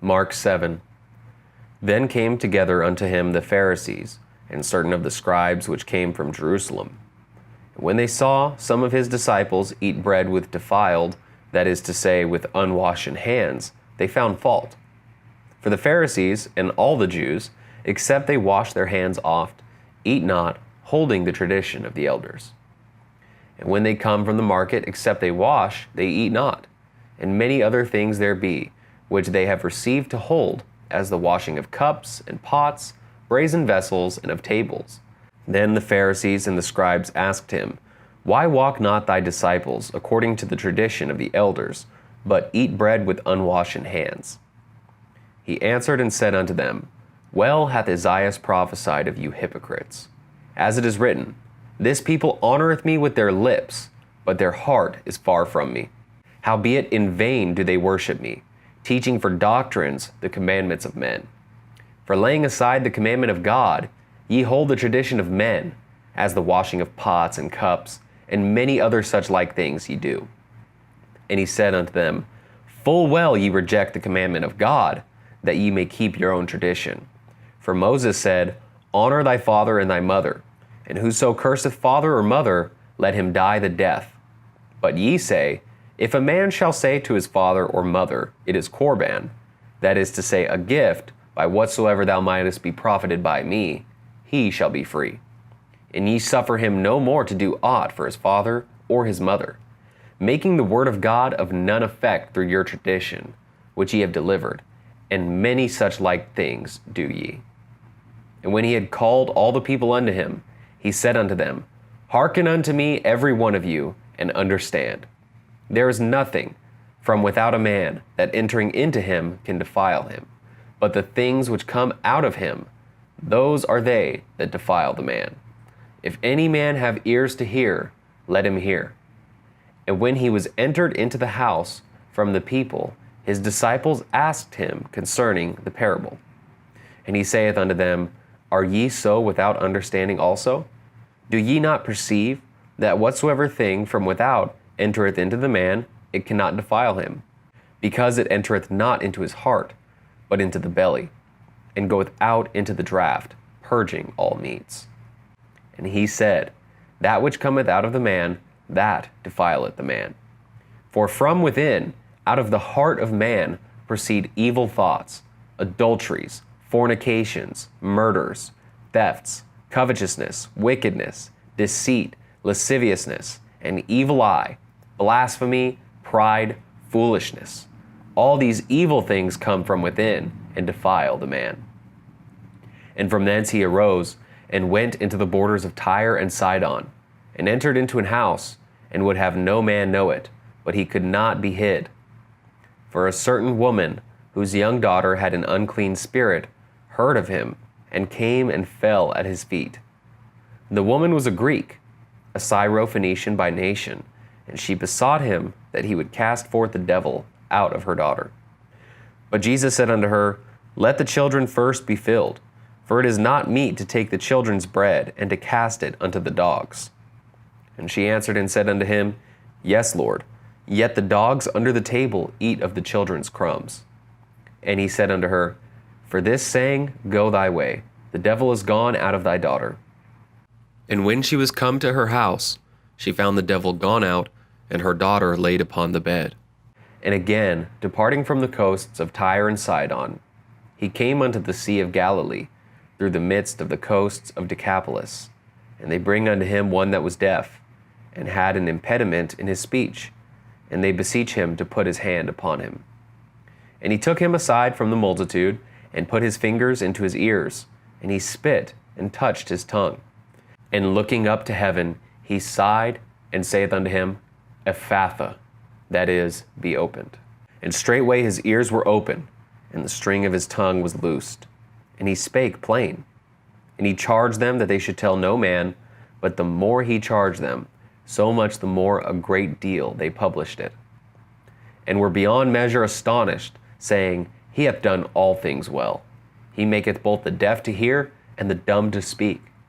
Mark 7. Then came together unto him the Pharisees, and certain of the scribes which came from Jerusalem. And when they saw some of his disciples eat bread with defiled, that is to say, with unwashen hands, they found fault. For the Pharisees and all the Jews, except they wash their hands oft, eat not, holding the tradition of the elders. And when they come from the market, except they wash, they eat not. And many other things there be, which they have received to hold, as the washing of cups and pots, brazen vessels, and of tables. Then the Pharisees and the scribes asked him, Why walk not thy disciples according to the tradition of the elders, but eat bread with unwashen hands? He answered and said unto them, Well hath Isaiah prophesied of you hypocrites. As it is written, This people honoreth me with their lips, but their heart is far from me. Howbeit in vain do they worship me, teaching for doctrines the commandments of men. For laying aside the commandment of God, ye hold the tradition of men, as the washing of pots and cups, and many other such like things ye do. And he said unto them, Full well ye reject the commandment of God, that ye may keep your own tradition. For Moses said, Honor thy father and thy mother, and whoso curseth father or mother, let him die the death. But ye say, If a man shall say to his father or mother, It is Corban, that is to say, a gift, by whatsoever thou mightest be profited by me, he shall be free. And ye suffer him no more to do aught for his father or his mother, making the word of God of none effect through your tradition, which ye have delivered, and many such like things do ye. And when he had called all the people unto him, he said unto them, Hearken unto me every one of you, and understand. There is nothing from without a man that entering into him can defile him, but the things which come out of him, those are they that defile the man. If any man have ears to hear, let him hear. And when he was entered into the house from the people, his disciples asked him concerning the parable. And he saith unto them, Are ye so without understanding also? Do ye not perceive that whatsoever thing from without entereth into the man, it cannot defile him, because it entereth not into his heart, but into the belly, and goeth out into the draught, purging all meats. And he said, That which cometh out of the man, that defileth the man. For from within, out of the heart of man, proceed evil thoughts, adulteries, fornications, murders, thefts, covetousness, wickedness, deceit, lasciviousness, an evil eye, blasphemy, pride, foolishness. All these evil things come from within and defile the man. And from thence he arose and went into the borders of Tyre and Sidon, and entered into an house, and would have no man know it, but he could not be hid. For a certain woman, whose young daughter had an unclean spirit, heard of him, and came and fell at his feet. The woman was a Greek, a Syrophoenician by nation, and she besought him that he would cast forth the devil out of her daughter. But Jesus said unto her, Let the children first be filled, for it is not meet to take the children's bread and to cast it unto the dogs. And she answered and said unto him, Yes, Lord, yet the dogs under the table eat of the children's crumbs. And he said unto her, For this saying, go thy way, the devil is gone out of thy daughter. And when she was come to her house, she found the devil gone out, and her daughter laid upon the bed. And again, departing from the coasts of Tyre and Sidon, he came unto the sea of Galilee, through the midst of the coasts of Decapolis. And they bring unto him one that was deaf, and had an impediment in his speech, and they beseech him to put his hand upon him. And he took him aside from the multitude, and put his fingers into his ears, and he spit, and touched his tongue. And looking up to heaven, he sighed, and saith unto him, Ephphatha, that is, be opened. And straightway his ears were open, and the string of his tongue was loosed. And he spake plain. And he charged them that they should tell no man, but the more he charged them, so much the more a great deal they published it. And were beyond measure astonished, saying, He hath done all things well. He maketh both the deaf to hear, and the dumb to speak.